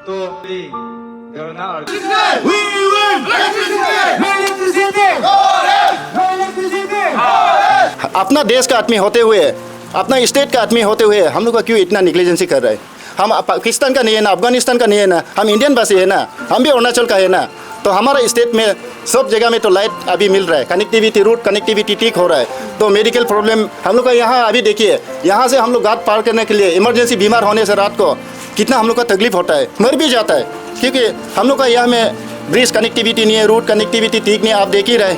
तो धरना अपना देश का आदमी होते हुए, अपना स्टेट का आदमी होते हुए हम लोग का क्यों इतना निग्लिजेंसी कर रहे हैं? हम पाकिस्तान का नहीं है ना, अफगानिस्तान का नहीं है ना, हम इंडियन बसी है ना, हम भी अरुणाचल का है ना। तो हमारा स्टेट में सब जगह में तो लाइट अभी मिल रहा है, कनेक्टिविटी, रूट कनेक्टिविटी ठीक हो रहा है। तो मेडिकल प्रॉब्लम हम लोग का यहाँ अभी देखिए, यहाँ से हम लोग घाट पार करने के लिए इमरजेंसी बीमार होने से रात को कितना हम लोग का तकलीफ होता है, मर भी जाता है, क्योंकि हम लोग का यहाँ में ब्रिज कनेक्टिविटी नहीं है, रूट कनेक्टिविटी ठीक नहीं है, आप देख ही रहे।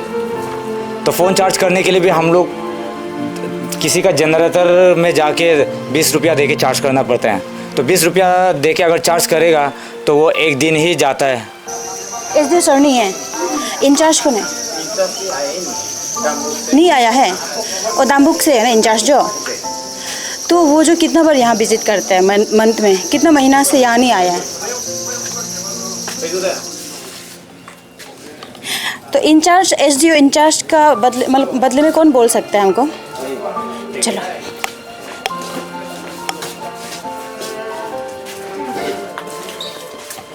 तो फ़ोन चार्ज करने के लिए भी हम लोग किसी का जनरेटर में जाके 20 रुपया दे के चार्ज करना पड़ता है। तो 20 रुपया दे के अगर चार्ज करेगा तो वो एक दिन ही जाता है। SD सर नहीं है, इंचार्ज कौन है? नहीं आया है, और दाम्बुक से है ना इंचार्ज जो। तो वो जो कितना बार यहाँ विजिट करता है मंथ में, कितना महीना से यहाँ नहीं आया है? तो इंचार्ज, SDO इंचार्ज का बदले में कौन बोल सकता है हमको? चलो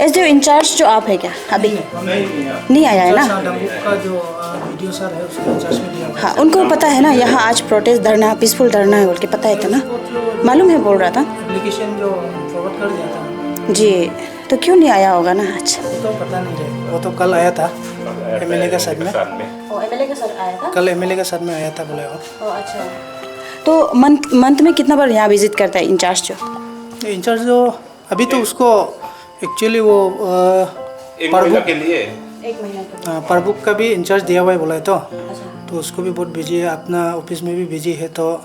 SDO इंचार्ज जो आप है क्या अभी? नहीं आया है ना? का जो वीडियो सर है उसके इंचार्ज में दिया। हाँ, उनको पता है ना यहाँ आज प्रोटेस्ट धरना, पीसफुल धरना है बोल के पता है था ना, मालूम है, बोल रहा था एप्लीकेशन जो फॉरवर्ड कर दिया था जी। तो क्यों नहीं आया होगा ना आज? तो पता नहीं है, वो तो कल आया था MLA का साथ में। MLA के साथ आया था कल MLA के साथ में आया था बोले वो। अच्छा, तो मंथ में कितना बार यहाँ विजिट करता है इंचार्ज जो? इंचार्ज जो अभी तो उसको एक्चुअली वो परबुक के लिए एक महीना परबुक का भी इंचार्ज दिया हुआ है बोला है। तो उसको भी बहुत बिजी है, अपना ऑफिस में भी बिजी है, तो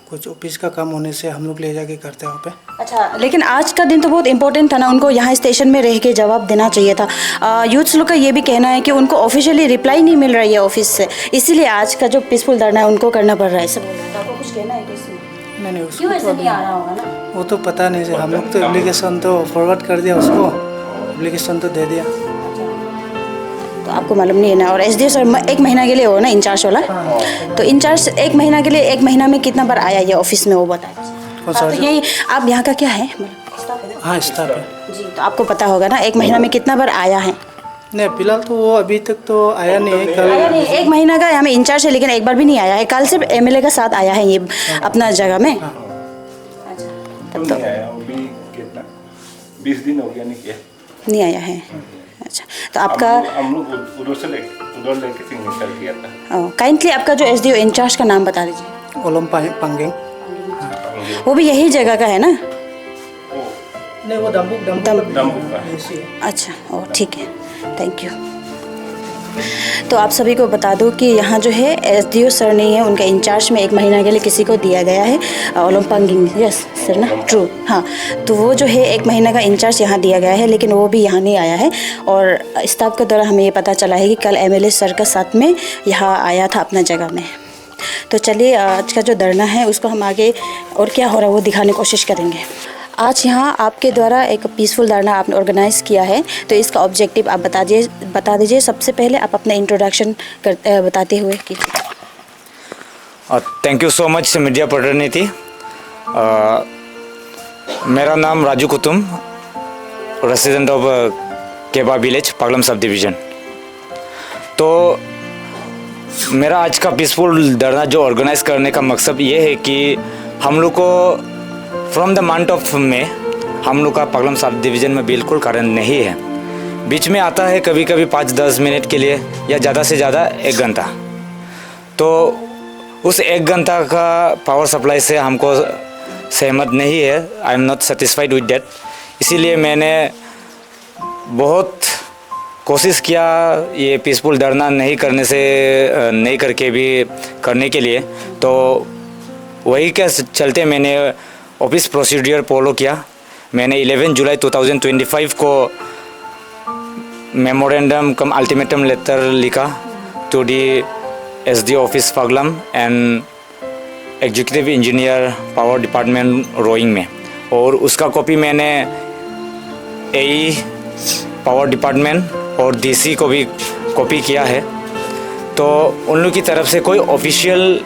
कुछ ऑफिस का काम होने से हम लोग ले जाके करते हैं वहाँ पे। अच्छा, लेकिन आज का दिन तो बहुत इंपॉर्टेंट था ना, उनको यहाँ स्टेशन में रह के जवाब देना चाहिए था। यूथ्स लोग का ये भी कहना है कि उनको ऑफिशियली रिप्लाई नहीं मिल रही है ऑफिस से, इसीलिए आज का जो पीसफुल धरना है उनको करना पड़ रहा है। सब आपको कुछ कहना है इसमें? नहीं क्यों ऐसे नहीं उसको आ रहा होगा ना? वो तो पता नहीं है, हम लोग तो एप्लीकेशन तो फॉरवर्ड कर दिया उसको, एप्लीकेशन तो दे दिया। तो आपको मालूम नहीं है ना? और SDO सर एक महीना के लिए हो ना इंचार्ज वाला, तो इंचार्ज एक महीना के लिए, एक महीना में कितना बार आया ये ऑफिस में वो बताए। तो यही आप यहाँ का क्या है? हाँ, स्टाफ है जी। तो आपको पता होगा ना एक महीना में कितना बार आया है? नहीं, फिलहाल तो वो अभी तक तो आया नहीं है। कल आया नहीं, एक महीना का हमें इंचार्ज है लेकिन एक बार भी नहीं आया है। कल सिर्फ MLA का साथ आया है ये अपना जगह में। अच्छा, तब तो 20 दिन हो गया नहीं किया, नहीं आया है। अच्छा, तो आपका हम लोग उधर लेके सिग्नेचर किया था। काइंडली आपका जो SDO इंचार्ज का नाम बता दीजिए। ओलम पंगेंग। वो भी यही जगह का है ना? नहीं, वो दम्बुक दम्बुक का है। अच्छा, ओ ठीक है, थैंक यू। तो आप सभी को बता दूं कि यहाँ जो है SDO सर नहीं है, उनका इंचार्ज में एक महीना के लिए किसी को दिया गया है, ओलम्पांगिंग। यस सर ना, ट्रू। हाँ, तो वो जो है एक महीना का इंचार्ज यहाँ दिया गया है, लेकिन वो भी यहाँ नहीं आया है। और स्टाफ के द्वारा हमें ये पता चला है कि कल MLA सर का साथ में यहाँ आया था अपना जगह में। तो चलिए आज का जो धरना है उसको हम आगे और क्या हो रहा है वो दिखाने की कोशिश करेंगे। आज यहाँ आपके द्वारा एक पीसफुल धरना आपने ऑर्गेनाइज़ किया है, तो इसका ऑब्जेक्टिव आप बता दीजिए। सबसे पहले आप अपना इंट्रोडक्शन बताते हुए कीजिए। Thank you so much media प्रतिनिधि। मेरा नाम Raju Kutum, resident of Keba village, Pagalam subdivision. तो मेरा आज का पीसफुल धरना जो ऑर्गेनाइज़ करने का मकसद ये है कि हम लोग को from the month of May हम लोग का पागलम सब डिवीज़न में बिल्कुल करंट नहीं है। बीच में आता है कभी कभी 5-10 मिनट के लिए या ज़्यादा से ज़्यादा 1 घंटा। तो उस 1 घंटा का पावर सप्लाई से हमको सहमत नहीं है। I am not satisfied with that. इसीलिए मैंने बहुत कोशिश किया ये पीसफुल धरना नहीं करके भी करने के लिए। तो वही के चलते मैंने ऑफिस प्रोसीडियर फॉलो किया। मैंने 11 जुलाई 2025 को मेमोरेंडम कम अल्टीमेटम लेटर लिखा to the SDO office Paglam and executive engineer power department Roing में, और उसका कॉपी मैंने AE पावर डिपार्टमेंट और DC को भी कॉपी किया है। तो उन लोग की तरफ से कोई ऑफिशियल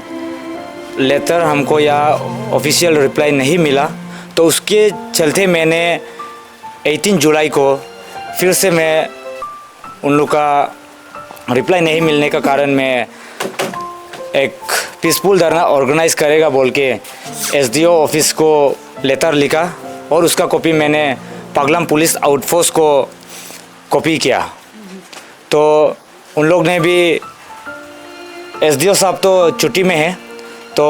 लेटर हमको या ऑफिशियल रिप्लाई नहीं मिला, तो उसके चलते मैंने 18 जुलाई को फिर से मैं उन लोग का रिप्लाई नहीं मिलने का कारण मैं एक पीसफुल धरना ऑर्गेनाइज करेगा बोल के एसडीओ ऑफिस को लेटर लिखा और उसका कॉपी मैंने पगलम पुलिस आउटपोस्ट को कॉपी किया। तो उन लोग ने भी एसडीओ साहब तो छुट्टी में है, तो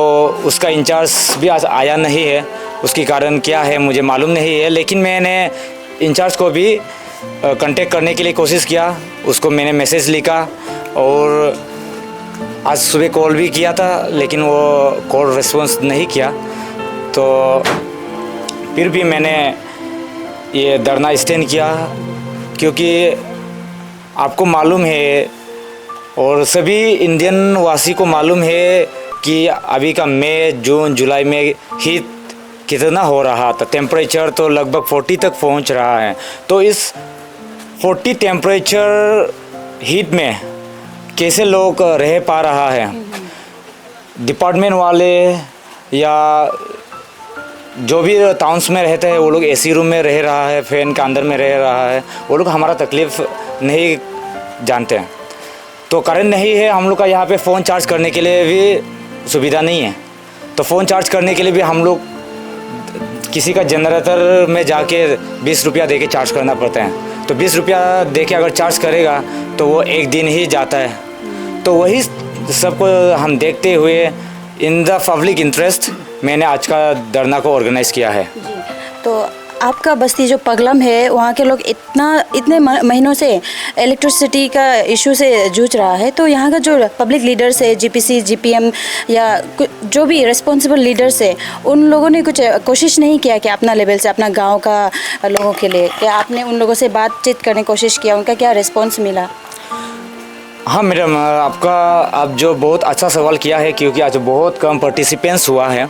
उसका इंचार्ज भी आज आया नहीं है। उसकी कारण क्या है मुझे मालूम नहीं है, लेकिन मैंने इंचार्ज को भी कांटेक्ट करने के लिए कोशिश किया, उसको मैंने मैसेज लिखा और आज सुबह कॉल भी किया था, लेकिन वो कॉल रिस्पॉन्स नहीं किया। तो फिर भी मैंने ये धरना स्टैंड किया, क्योंकि आपको मालूम है और सभी इंडियन वासी को मालूम है कि अभी का मई जून जुलाई में हीट कितना हो रहा था। टेम्परेचर तो लगभग 40 तक पहुंच रहा है। तो इस 40 टेम्परेचर हीट में कैसे लोग रह पा रहा है। डिपार्टमेंट वाले या जो भी टाउन्स में रहते हैं वो लोग एसी रूम में रह रहा है, फैन के अंदर में रह रहा है, वो लोग हमारा तकलीफ़ नहीं जानते हैं। तो करंट नहीं है, हम लोग का यहाँ पे फ़ोन चार्ज करने के लिए भी सुविधा नहीं है। तो फ़ोन चार्ज करने के लिए भी हम लोग किसी का जनरेटर में जाके 20 रुपया दे के चार्ज करना पड़ता है। तो 20 रुपया दे के अगर चार्ज करेगा तो वो एक दिन ही जाता है। तो वही सबको हम देखते हुए इन द पब्लिक इंटरेस्ट मैंने आज का धरना को ऑर्गेनाइज़ किया है। तो आपका बस्ती जो पगलम है वहाँ के लोग इतने महीनों से इलेक्ट्रिसिटी का इशू से जूझ रहा है, तो यहाँ का जो पब्लिक लीडर्स है, जीपीसी, जीपीएम या जो भी रिस्पॉन्सिबल लीडर्स है, उन लोगों ने कुछ कोशिश नहीं किया कि अपना लेवल से अपना गांव का लोगों के लिए, क्या आपने उन लोगों से बातचीत करने की कोशिश किया, उनका क्या रिस्पॉन्स मिला? हाँ मैडम, आप जो बहुत अच्छा सवाल किया है, क्योंकि आज बहुत कम पार्टिसिपेंट्स हुआ है।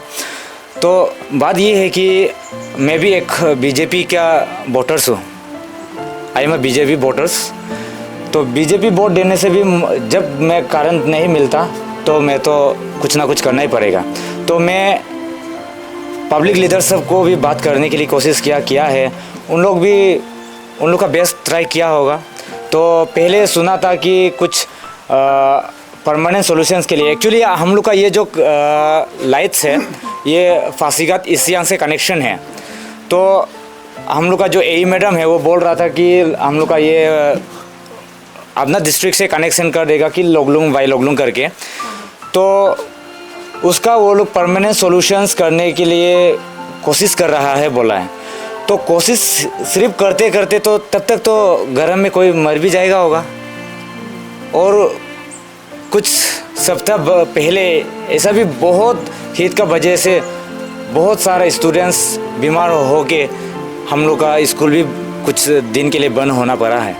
तो बात ये है कि मैं भी एक बीजेपी का वोटर्स हूँ, आई एम बीजेपी वोटर्स। तो बीजेपी वोट देने से भी जब मैं कारण नहीं मिलता तो मैं तो कुछ ना कुछ करना ही पड़ेगा। तो मैं पब्लिक लीडर सब को भी बात करने के लिए कोशिश किया है। उन लोग का बेस्ट ट्राई किया होगा। तो पहले सुना था कि कुछ परमानेंट सॉल्यूशंस के लिए एक्चुअली हम लोग का ये जो लाइट्स है ये फासीगात ईसियांग से कनेक्शन है। तो हम लोग का जो एई मैडम है वो बोल रहा था कि हम लोग का ये अपना डिस्ट्रिक्ट से कनेक्शन कर देगा कि लोगलुंग वाई लोगलुंग करके। तो उसका वो लोग परमानेंट सॉल्यूशंस करने के लिए कोशिश कर रहा है बोला है। तो कोशिश सिर्फ करते करते तो तब तक तो गर्म में कोई मर भी जाएगा होगा। और कुछ सप्ताह पहले ऐसा भी बहुत हीट का वजह से बहुत सारे स्टूडेंट्स बीमार हो के हम लोग का स्कूल भी कुछ दिन के लिए बंद होना पड़ा है।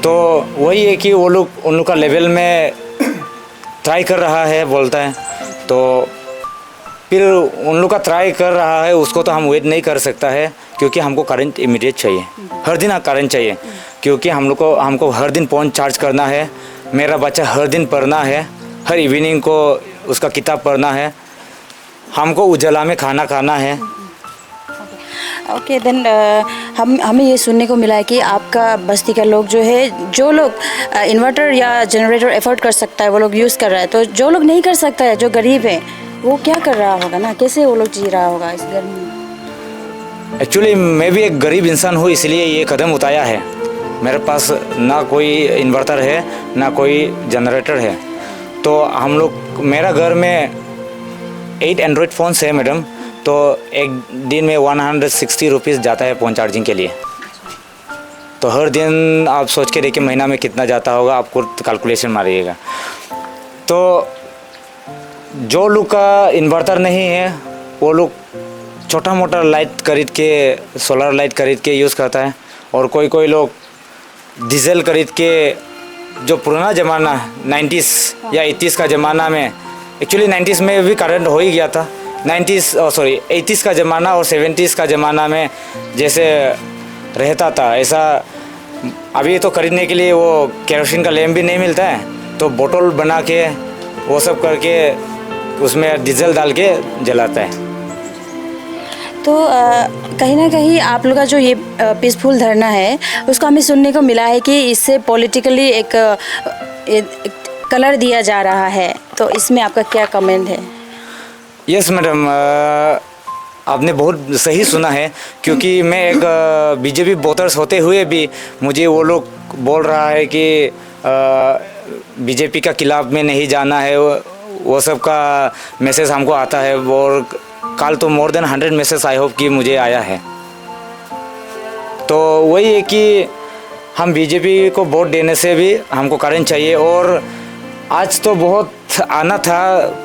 तो वही है कि वो लोग उन लोग का लेवल में ट्राई कर रहा है बोलता है। तो फिर उन लोग का ट्राई कर रहा है, उसको तो हम वेट नहीं कर सकता है, क्योंकि हमको करंट इमीडिएट चाहिए, हर दिन करंट चाहिए, क्योंकि हमको हर दिन फ़ोन चार्ज करना है। मेरा बच्चा हर दिन पढ़ना है, हर इवनिंग को उसका किताब पढ़ना है, हमको उजाला में खाना खाना है। ओके देन हमें ये सुनने को मिला है कि आपका बस्ती का लोग जो लोग इन्वर्टर या जनरेटर एफोर्ड कर सकता है वो लोग यूज़ कर रहा है। तो जो लोग नहीं कर सकता है, जो गरीब है, वो क्या कर रहा होगा ना, कैसे वो लोग जी रहा होगा इस गर्मी में? एक्चुअली मैं भी एक गरीब इंसान हूँ, इसलिए ये कदम उठाया है। मेरे पास ना कोई इन्वर्टर है ना कोई जनरेटर है। तो मेरा घर में 8 एंड्रॉयड फ़ोन्स है मैडम। तो एक दिन में 160 रुपीज़ जाता है फ़ोन चार्जिंग के लिए। तो हर दिन आप सोच के देखिए महीना में कितना जाता होगा, आपको कैलकुलेशन मारिएगा। तो जो लोग का इन्वर्टर नहीं है वो लोग छोटा मोटा लाइट खरीद के, सोलर लाइट खरीद के यूज़ करता है। और कोई लोग डीजल खरीद के, जो पुराना ज़माना 90s या 80s का ज़माना में, एक्चुअली 90s में भी करंट हो ही गया था, 80s का ज़माना और 70s का ज़माना में जैसे रहता था ऐसा अभी तो खरीदने के लिए वो केरोसिन का लैम्प भी नहीं मिलता है। तो बोतल बना के वो सब करके उसमें डीजल डाल के जलाता है। तो कहीं ना कहीं आप लोग का जो ये पीसफुल धरना है उसको हमें सुनने को मिला है कि इससे पॉलिटिकली एक कलर दिया जा रहा है, तो इसमें आपका क्या कमेंट है? यस मैडम, आपने बहुत सही सुना है, क्योंकि मैं एक बीजेपी वोटर्स होते हुए भी मुझे वो लोग बोल रहा है कि बीजेपी का खिलाफ में नहीं जाना है, वो सब का मैसेज हमको आता है। और कल तो more than 100 message I hope कि मुझे आया है। तो वही है कि हम बीजेपी को वोट देने से भी हमको कारण चाहिए। और आज तो बहुत आना था,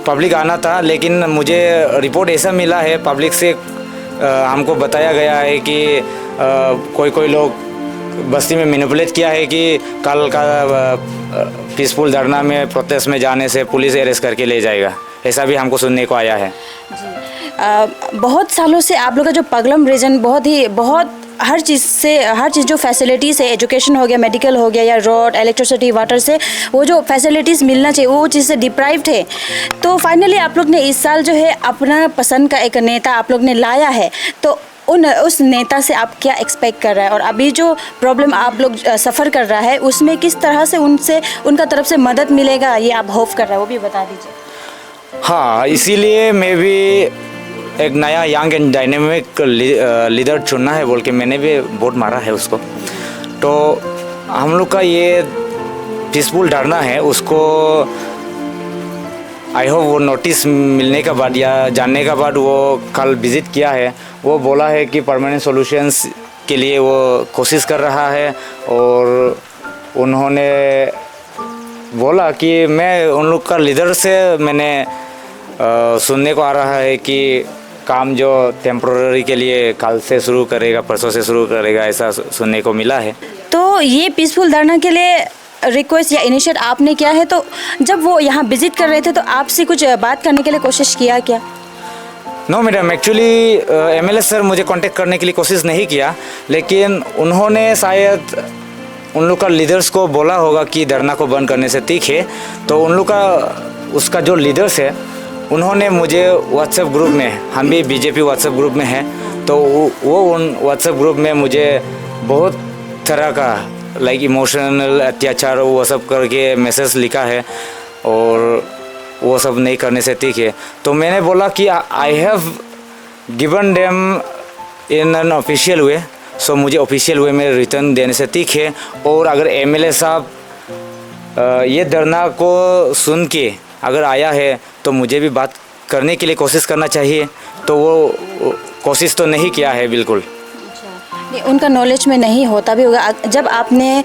पब्लिक आना था, लेकिन मुझे रिपोर्ट ऐसा मिला है पब्लिक से, हमको बताया गया है कि कोई लोग बस्ती में मैनिपुलेट किया है कि कल का पीसफुल धरना में प्रोटेस्ट में जाने से पुलिस अरेस्ट करके ले जाएगा, ऐसा भी हमको सुनने को आया है। बहुत सालों से आप लोग का जो पगलम रीजन बहुत हर चीज़ जो फैसिलिटीज़ है, एजुकेशन हो गया, मेडिकल हो गया, या रोड, इलेक्ट्रिसिटी, वाटर से वो जो फैसिलिटीज़ मिलना चाहिए वो चीज़ से डिप्राइव्ड है। तो फाइनली आप लोग ने इस साल जो है अपना पसंद का एक नेता आप लोग ने लाया है, तो उस नेता से आप क्या एक्सपेक्ट कर रहा है, और अभी जो प्रॉब्लम आप लोग सफ़र कर रहा है उसमें किस तरह से उनका तरफ से मदद मिलेगा, ये आप होप कर रहे हैं, वो भी बता दीजिए। हाँ, इसीलिए मैं भी एक नया यंग एंड डायनेमिक लीडर चुनना है बोल के मैंने भी वोट मारा है उसको। तो हम लोग का ये पीसफुल धरना है, उसको आई होप वो नोटिस मिलने के बाद या जानने के बाद वो कल विज़िट किया है, वो बोला है कि परमानेंट सॉल्यूशंस के लिए वो कोशिश कर रहा है। और उन्होंने बोला कि मैं उन लोग का लीडर से मैंने सुनने को आ रहा है कि काम जो टेम्प्रोररी के लिए कल से शुरू करेगा, परसों से शुरू करेगा, ऐसा सुनने को मिला है। तो ये पीसफुल धरना के लिए रिक्वेस्ट या इनिशिएट आपने किया है, तो जब वो यहाँ विजिट कर रहे थे तो आपसे कुछ बात करने के लिए कोशिश किया क्या? No madam, actually MLA sir मुझे कांटेक्ट करने के लिए कोशिश नहीं किया, लेकिन उन्होंने शायद उन लोग का लीडर्स को बोला होगा कि धरना को बंद करने से ठीक है। तो उन लोग का उसका जो लीडर्स है उन्होंने मुझे व्हाट्सएप ग्रुप में, हम भी बीजेपी व्हाट्सएप ग्रुप में हैं, तो वो उन व्हाट्सएप ग्रुप में मुझे बहुत तरह का लाइक इमोशनल अत्याचार वो सब करके मैसेज लिखा है, और वो सब नहीं करने से ठीक है। तो मैंने बोला कि I have given them in an official way, so मुझे ऑफिशियल वे में रिटर्न देने से ठीक है। और अगर एमएलए साहब ये धरना को सुन के अगर आया है तो मुझे भी बात करने के लिए कोशिश करना चाहिए। तो वो कोशिश तो नहीं किया है बिल्कुल। नहीं, उनका नॉलेज में नहीं होता भी होगा। जब आपने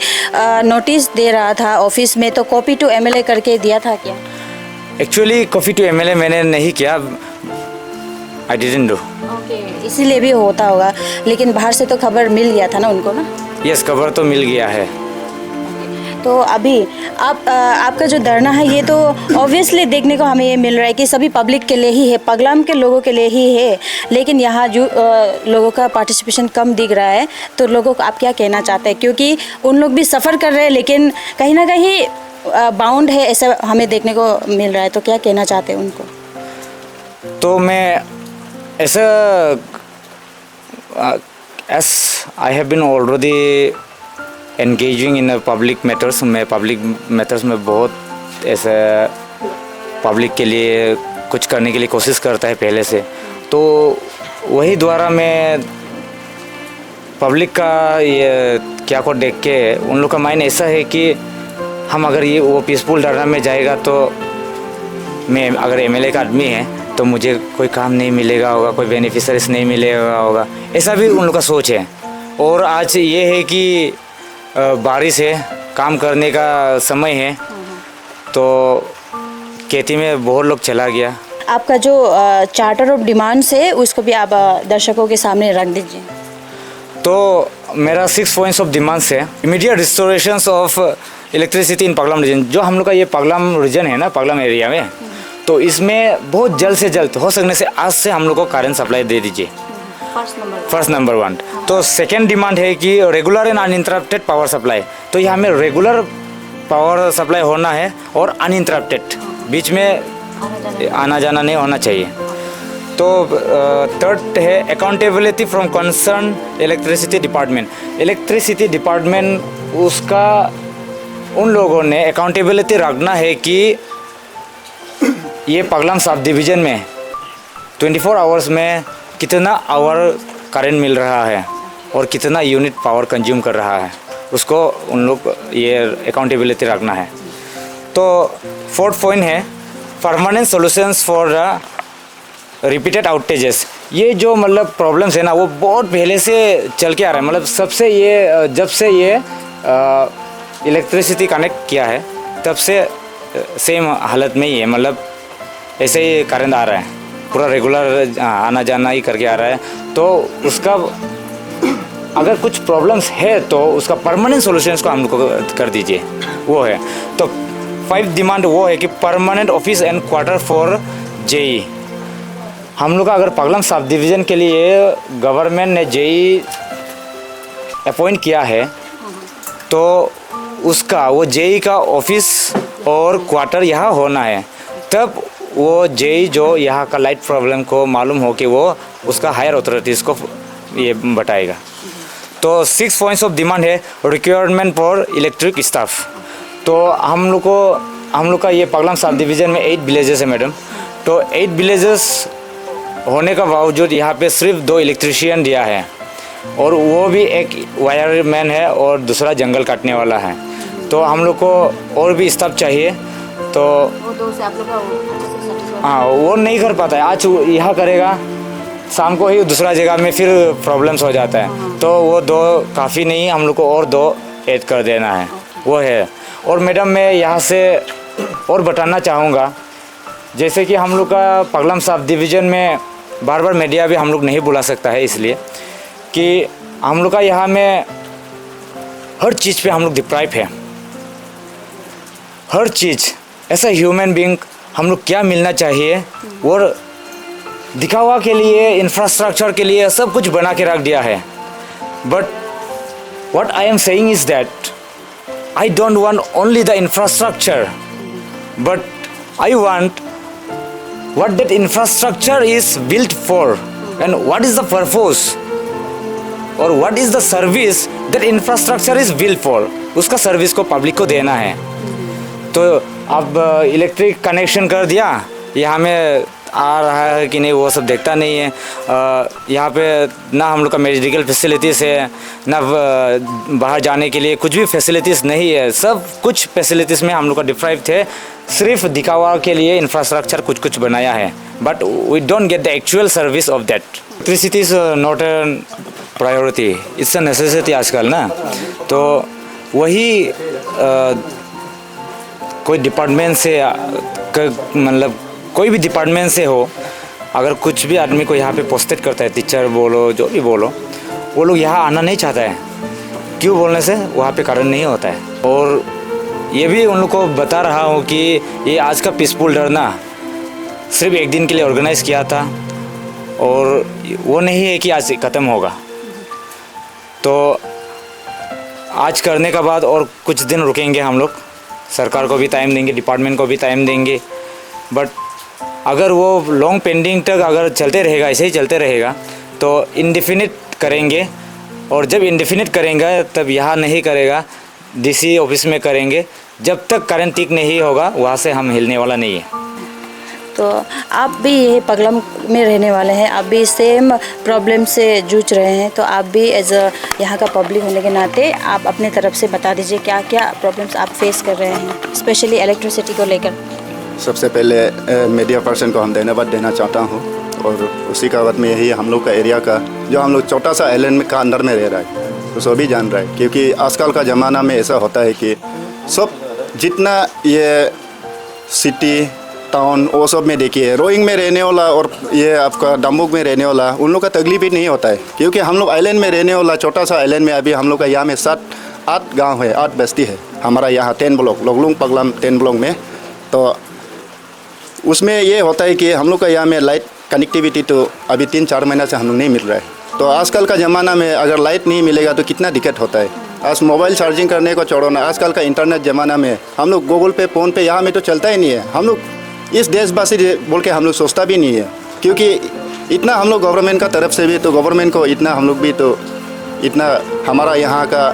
नोटिस दे रहा था ऑफिस में तो कॉपी टू एमएलए करके दिया था क्या? एक्चुअली कॉपी टू एमएलए मैंने नहीं किया, आई डिडंट डू। इसीलिए भी होता होगा, लेकिन बाहर से तो खबर मिल गया था ना उनको ना? यस, खबर तो मिल गया है। तो अभी आपका जो धरना है ये तो ऑब्वियसली देखने को हमें ये मिल रहा है कि सभी पब्लिक के लिए ही है, पगलाम के लोगों के लिए ही है, लेकिन यहाँ जो लोगों का पार्टिसिपेशन कम दिख रहा है। तो लोगों को आप क्या कहना चाहते हैं, क्योंकि उन लोग भी सफ़र कर रहे हैं लेकिन कहीं ना कहीं बाउंड है, ऐसा हमें देखने को मिल रहा है। तो क्या कहना चाहते हैं उनको? तो मैं ऐसा as I have been already engaging in public matters, मैं पब्लिक मैटर्स में बहुत ऐसा पब्लिक के लिए कुछ करने के लिए कोशिश करता है पहले से। तो वही द्वारा मैं पब्लिक का ये क्या को देख के उन लोग का माइंड ऐसा है कि हम अगर ये वो पीसफुल धरना में जाएगा तो मैं अगर एमएलए का आदमी है तो मुझे कोई काम नहीं मिलेगा होगा, कोई बेनिफिशरीज नहीं मिलेगा होगा, ऐसा भी उन लोग का सोच है। और आज ये है कि बारिश है, काम करने का समय है, तो खेती में बहुत लोग चला गया। आपका जो चार्टर ऑफ डिमांड्स है उसको भी आप दर्शकों के सामने रख दीजिए। तो मेरा 6 पॉइंट्स ऑफ डिमांड्स है। Immediate restoration of electricity in Pagalam region, जो हम लोग का ये पगलम रीजन है ना, पगलम एरिया में, तो इसमें बहुत जल्द से जल्द हो सकने से आज से हम लोग को करंट सप्लाई दे दीजिए, फर्स्ट नंबर 1। तो सेकेंड डिमांड है कि regular and uninterrupted power supply, तो यहाँ में रेगुलर पावर सप्लाई होना है और अनइंटरप्टेड, बीच में आना जाना नहीं होना चाहिए। तो थर्ड है accountability from concern electricity department. Electricity department उसका उन लोगों ने अकाउंटेबिलिटी रखना है कि ये पगलम सब डिवीज़न में 24 आवर्स में कितना आवर करंट मिल रहा है और कितना यूनिट पावर कंज्यूम कर रहा है, उसको उन लोग ये अकाउंटेबिलिटी रखना है। तो फोर्थ पॉइंट है permanent solutions for repeated outages. ये जो मतलब प्रॉब्लम्स है ना वो बहुत पहले से चल के आ रहा है, मतलब सबसे ये जब से ये इलेक्ट्रिसिटी कनेक्ट किया है तब से सेम हालत में ही है, मतलब ऐसे ही करंट आ रहा है, पूरा रेगुलर आना जाना ही करके आ रहा है। तो उसका अगर कुछ प्रॉब्लम्स है तो उसका परमानेंट सॉल्यूशंस को हम लोग को कर दीजिए, वो है। तो 5 डिमांड वो है कि permanent office and quarter for JE. हम लोग का अगर पगलम सब डिवीज़न के लिए गवर्नमेंट ने जेई अपॉइंट किया है तो उसका वो जेई का ऑफिस और क्वार्टर यहाँ होना है, तब वो जेई जो यहाँ का लाइट प्रॉब्लम को मालूम हो कि वो उसका हायर अथॉरिटीज़ को ये बताएगा। तो 6 पॉइंट्स ऑफ डिमांड है रिक्वायरमेंट फॉर इलेक्ट्रिक स्टाफ। तो हम लोग का ये पगलम सब डिवीज़न में 8 विलेजेस है मैडम। तो 8 विलेजेस होने का बावजूद यहाँ पे सिर्फ 2 इलेक्ट्रीशियन दिया है, और वो भी एक वायरमैन है और दूसरा जंगल काटने वाला है। तो हम लोग को और भी स्टाफ चाहिए। तो वो 2 से आप लोग का हाँ, वो नहीं कर पाता है, आज यहाँ करेगा शाम को ही दूसरा जगह में फिर प्रॉब्लम्स हो जाता है। तो वो 2 काफ़ी नहीं, हम लोग को और 2 ऐड कर देना है, वो है। और मैडम मैं यहाँ से और बताना चाहूँगा, जैसे कि हम लोग का पगलम सब डिवीज़न में बार बार मीडिया भी हम लोग नहीं बुला सकता है, इसलिए कि हम लोग का यहाँ में हर चीज़ पे हम लोग डिप्राइव है। हर चीज़ ऐसा ह्यूमन बीइंग हम लोग क्या मिलना चाहिए, और दिखावा के लिए इंफ्रास्ट्रक्चर के लिए सब कुछ बना के रख दिया है। But what I am saying is that I don't want only the infrastructure, but I want what that infrastructure is built for and what is the purpose or what is the service that infrastructure is built for, उसका service को public को देना है। तो अब electric connection कर दिया, यहाँ में आ रहा है कि नहीं वो सब देखता नहीं है। यहाँ पे ना हम लोग का मेडिकल फैसिलिटीज़ है, ना बाहर जाने के लिए कुछ भी फैसिलिटीज़ नहीं है। सब कुछ फैसिलिटीज़ में हम लोग का डिप्राइव थे, सिर्फ दिखावा के लिए इंफ्रास्ट्रक्चर कुछ कुछ बनाया है, but we don't get the actual service of that. Electricity is not a priority, it's a necessity आजकल ना। तो वही कोई डिपार्टमेंट से मतलब कोई भी डिपार्टमेंट से हो, अगर कुछ भी आदमी को यहाँ पे पोस्टेड करता है, टीचर बोलो जो भी बोलो, वो लोग यहाँ आना नहीं चाहता है। क्यों बोलने से वहाँ पे कारण नहीं होता है। और ये भी उन लोग को बता रहा हूँ कि ये आज का पीसफुल धरना सिर्फ 1 दिन के लिए ऑर्गेनाइज़ किया था, और वो नहीं है कि आज ख़त्म होगा। तो आज करने के बाद और कुछ दिन रुकेंगे हम लोग, सरकार को भी टाइम देंगे, डिपार्टमेंट को भी टाइम देंगे। बट अगर वो लॉन्ग पेंडिंग तक अगर चलते रहेगा, ऐसे ही चलते रहेगा, तो इंडेफिनिट करेंगे। और जब इंडेफिनिट करेंगे तब यहाँ नहीं करेगा, डीसी ऑफिस में करेंगे। जब तक करंट ठीक नहीं होगा वहाँ से हम हिलने वाला नहीं है। तो आप भी ये पगलम में रहने वाले हैं, आप भी सेम प्रॉब्लम से जूझ रहे हैं, तो आप भी एज अ यहाँ का पब्लिक होने के नाते आप अपने तरफ से बता दीजिए क्या क्या प्रॉब्लम्स आप फेस कर रहे हैं, स्पेशली इलेक्ट्रिसिटी को लेकर। सबसे पहले मीडिया पर्सन को हम धन्यवाद देना चाहता हूँ, और उसी का बात में यही हम लोग का एरिया का जो हम लोग छोटा सा आइलैंड में का अंदर में रह रहा है, तो सभी जान रहा है। क्योंकि आजकल का ज़माना में ऐसा होता है कि सब जितना ये सिटी टाउन वो सब में देखिए, रोइंग में रहने वाला और ये आपका डम्बुक में रहने वाला, उन लोग का तकलीफ ही नहीं होता है। क्योंकि हम लोग आइलैंड में रहने वाला छोटा सा आइलैंड में अभी हम लोग का यहाँ में 7-8 गांव है, 8 बस्ती है हमारा यहाँ 10 ब्लॉक लोगलुंग पगलम 10 ब्लॉक में। तो उसमें ये होता है कि हम लोग का यहाँ में लाइट कनेक्टिविटी तो अभी 3-4 महीना से हम लोग नहीं मिल रहा है। तो आजकल का ज़माना में अगर लाइट नहीं मिलेगा तो कितना दिक्कत होता है। आज मोबाइल चार्जिंग करने को छोड़ो ना, आजकल का इंटरनेट ज़माना में हम लोग गूगल पे फ़ोन पे यहाँ में तो चलता ही नहीं है। हम लोग इस देशवासी बोल के हम लोग सोचता भी नहीं है, क्योंकि इतना हम लोग गवर्नमेंट का तरफ से भी तो गवर्नमेंट को इतना हम लोग भी तो इतना हमारा यहाँ का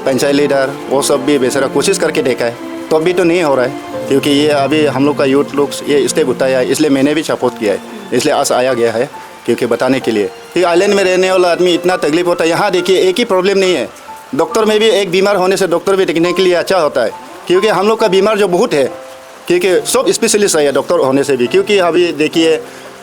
पंचायत लीडर वो सब भी बेचारा कोशिश करके देखा है तो अभी तो नहीं हो रहा है, क्योंकि ये अभी हम लोग का यूथ लोग ये स्टेप उठाया है, इसलिए मैंने भी सपोर्ट किया है, इसलिए आज आया गया है क्योंकि बताने के लिए कि आइलैंड में रहने वाला आदमी इतना तकलीफ होता है। यहाँ देखिए एक ही प्रॉब्लम नहीं है, डॉक्टर में भी एक बीमार होने से डॉक्टर भी देखने के लिए अच्छा होता है, क्योंकि हम लोग का बीमार जो बहुत है, क्योंकि सब स्पेशलिस्ट है डॉक्टर होने से भी, क्योंकि अभी देखिए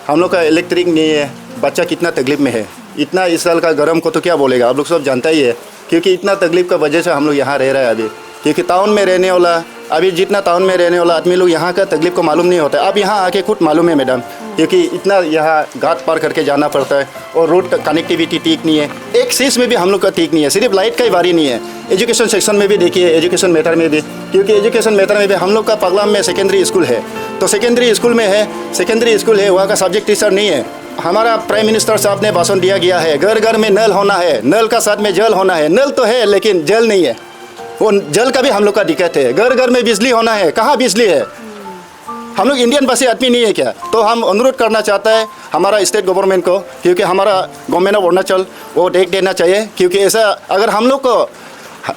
हम लोग का इलेक्ट्रिक नहीं है, बच्चा कितना तकलीफ में है, इतना इस साल का गर्म को तो क्या बोलेगा, आप लोग सब जानता ही है, क्योंकि इतना तकलीफ का वजह से हम लोग यहाँ रह रहे हैं अभी, क्योंकि टाउन में रहने वाला अभी जितना टाउन में रहने वाला आदमी लोग यहाँ का तकलीफ को मालूम नहीं होता है। अब यहाँ आके खुद मालूम है मैडम, क्योंकि इतना यहाँ घाट पार करके जाना पड़ता है और रोड का कनेक्टिविटी ठीक नहीं है, एक चीज़ में भी हम लोग का ठीक नहीं है, सिर्फ लाइट का ही बारी नहीं है, एजुकेशन सेक्शन में भी देखिए, एजुकेशन मैटर में भी, क्योंकि एजुकेशन मैटर में भी हम लोग का पगलाम में सेकेंडरी स्कूल है, तो सेकेंडरी स्कूल में है, सेकेंडरी स्कूल है, वहाँ का सब्जेक्ट टीचर नहीं है। हमारा प्राइम मिनिस्टर साहब ने भाषण दिया गया है, घर घर में नल होना है, नल का साथ में जल होना है, नल तो है लेकिन जल नहीं है, वो जल का भी हम लोग का दिक्कत है, घर घर में बिजली होना है, कहाँ बिजली है, हम लोग इंडियन बसी आदमी नहीं है क्या। तो हम अनुरोध करना चाहता है हमारा स्टेट गवर्नमेंट को, क्योंकि हमारा गवर्नमेंट ऑफ अरुणाचल वो देख देना चाहिए, क्योंकि ऐसा अगर हम लोग को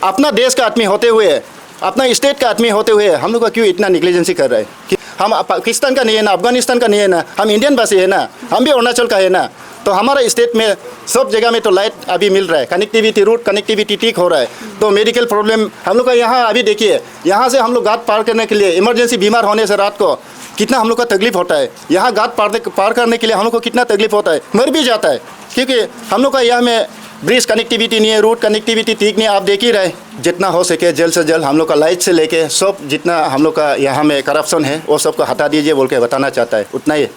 अपना देश का आदमी होते हुए, अपना स्टेट का आदमी होते हुए हम लोग का क्यों इतना निग्लिजेंसी कर रहा है कि हम पाकिस्तान का नहीं है ना, अफगानिस्तान का नहीं है ना, हम इंडियन बसी है ना, हम भी अरुणाचल का है ना, तो हमारा स्टेट में सब जगह में तो लाइट अभी मिल रहा है, कनेक्टिविटी रूट कनेक्टिविटी ठीक हो रहा है, तो मेडिकल प्रॉब्लम हम लोग का यहाँ अभी देखिए, यहाँ से हम लोग घाट पार करने के लिए इमरजेंसी बीमार होने से रात को कितना हम लोग का तकलीफ होता है, यहाँ घाट पार करने के लिए हम लोग को कितना तकलीफ होता है, मर भी जाता है, क्योंकि हम लोग का यहाँ में ब्रिज कनेक्टिविटी नहीं है, रूट कनेक्टिविटी ठीक नहीं है। आप देख ही रहे, जितना हो सके जल्द से जल्द हम लोग का लाइट से लेके सब जितना हम लोग का यहाँ में करप्शन है वो सबको हटा दीजिए बोल के बताना चाहता है, उतना ही।